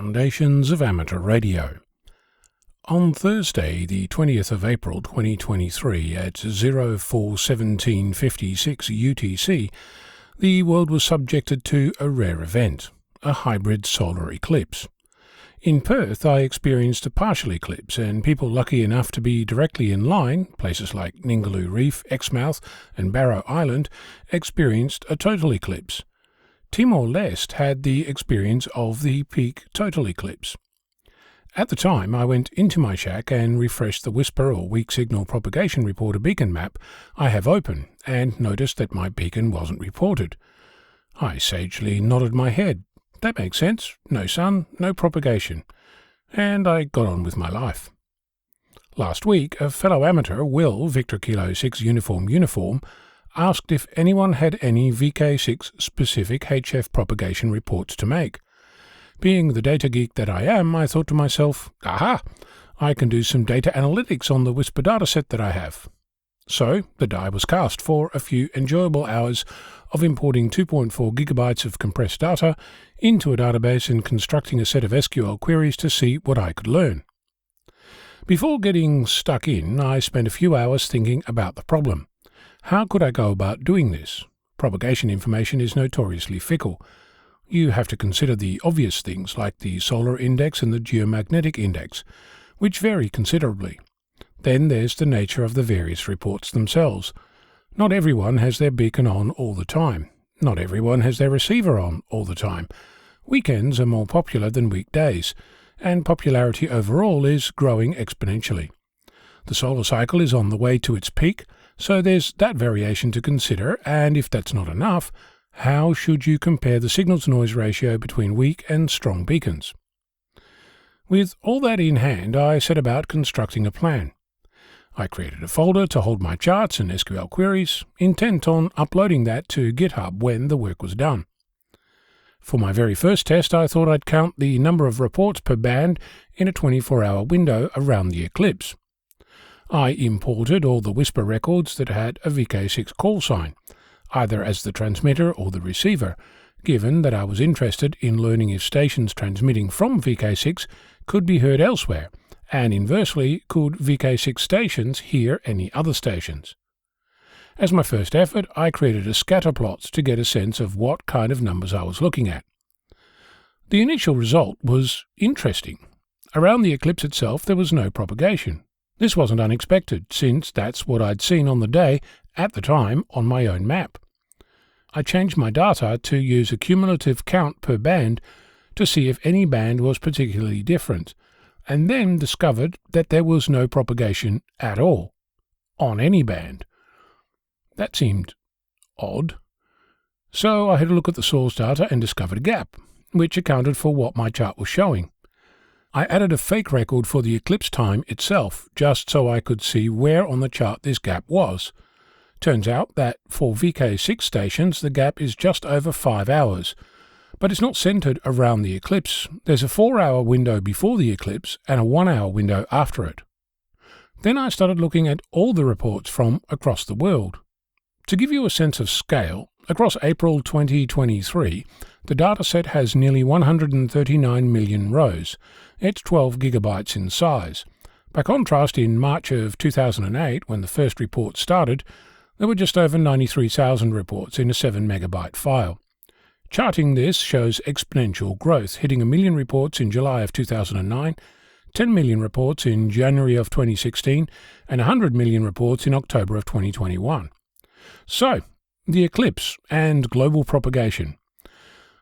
Foundations of Amateur Radio. On Thursday, the 20th of April 2023 at 04:17:56 UTC, the world was subjected to a rare event, a hybrid solar eclipse. In Perth, I experienced a partial eclipse, and people lucky enough to be directly in line, places like Ningaloo Reef, Exmouth and Barrow Island, experienced a total eclipse. Timor-Leste had the experience of the peak total eclipse. At the time, I went into my shack and refreshed the WSPR or Weak Signal Propagation Reporter beacon map I have open, and noticed that my beacon wasn't reported. I sagely nodded my head. That makes sense. No sun, no propagation. And I got on with my life. Last week, a fellow amateur, Will, Victor Kilo 6 Uniform, asked if anyone had any VK6 specific HF propagation reports to make. Being the data geek that I am, I thought to myself, aha, I can do some data analytics on the WSPR dataset that I have. So the die was cast for a few enjoyable hours of importing 2.4 gigabytes of compressed data into a database and constructing a set of SQL queries to see what I could learn. Before getting stuck in, I spent a few hours thinking about the problem. How could I go about doing this? Propagation information is notoriously fickle. You have to consider the obvious things like the solar index and the geomagnetic index, which vary considerably. Then there's the nature of the various reports themselves. Not everyone has their beacon on all the time. Not everyone has their receiver on all the time. Weekends are more popular than weekdays, and popularity overall is growing exponentially. The solar cycle is on the way to its peak, so there's that variation to consider, and if that's not enough, how should you compare the signal-to-noise ratio between weak and strong beacons? With all that in hand, I set about constructing a plan. I created a folder to hold my charts and SQL queries, intent on uploading that to GitHub when the work was done. For my very first test, I thought I'd count the number of reports per band in a 24-hour window around the eclipse. I imported all the WSPR records that had a VK6 call sign, either as the transmitter or the receiver, given that I was interested in learning if stations transmitting from VK6 could be heard elsewhere, and inversely, could VK6 stations hear any other stations. As my first effort, I created a scatter plot to get a sense of what kind of numbers I was looking at. The initial result was interesting. Around the eclipse itself there was no propagation. This wasn't unexpected, since that's what I'd seen on the day, at the time, on my own map. I changed my data to use a cumulative count per band to see if any band was particularly different, and then discovered that there was no propagation at all, on any band. That seemed odd. So I had a look at the source data and discovered a gap, which accounted for what my chart was showing. I added a fake record for the eclipse time itself, just so I could see where on the chart this gap was. Turns out that for VK6 stations the gap is just over 5 hours, but it's not centered around the eclipse. There's a 4-hour window before the eclipse and a 1-hour window after it. Then I started looking at all the reports from across the world. To give you a sense of scale, across April 2023, the dataset has nearly 139 million rows. It's 12 gigabytes in size. By contrast, in March of 2008, when the first report started, there were just over 93,000 reports in a 7 megabyte file. Charting this shows exponential growth, hitting 1 million reports in July of 2009, 10 million reports in January of 2016, and 100 million reports in October of 2021. So, the eclipse and global propagation.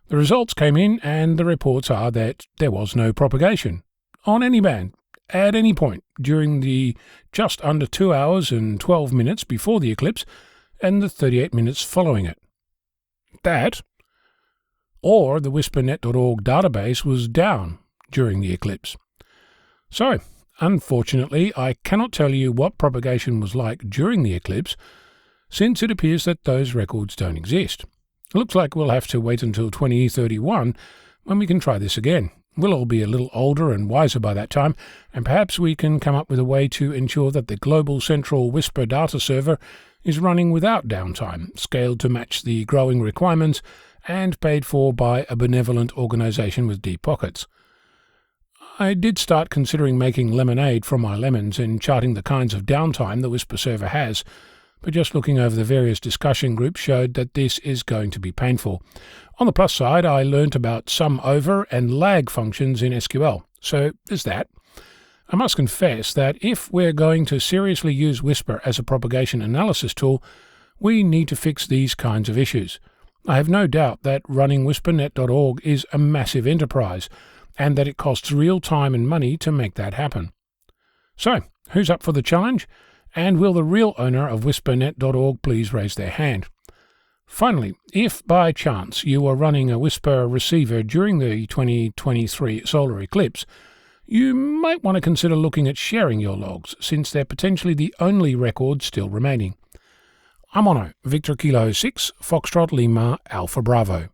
The results came in, and the reports are that there was no propagation on any band at any point during the just under 2 hours and 12 minutes before the eclipse and the 38 minutes following it. That, or the WSPRnet.org database was down during the eclipse. So, unfortunately, I cannot tell you what propagation was like during the eclipse, since it appears that those records don't exist. It looks like we'll have to wait until 2031 when we can try this again. We'll all be a little older and wiser by that time, and perhaps we can come up with a way to ensure that the global central WSPR data server is running without downtime, scaled to match the growing requirements, and paid for by a benevolent organization with deep pockets. I did start considering making lemonade from my lemons and charting the kinds of downtime the Whisper server has, but just looking over the various discussion groups showed that this is going to be painful. On the plus side, I learnt about sum over and lag functions in SQL, so there's that. I must confess that if we're going to seriously use Whisper as a propagation analysis tool, we need to fix these kinds of issues. I have no doubt that running whispernet.org is a massive enterprise, and that it costs real time and money to make that happen. So, who's up for the challenge? And will the real owner of whispernet.org please raise their hand? Finally, if by chance you are running a Whisper receiver during the 2023 solar eclipse, you might want to consider looking at sharing your logs, since they're potentially the only record still remaining. I'm Onno, Victor Kilo 6, Foxtrot Lima, Alpha Bravo.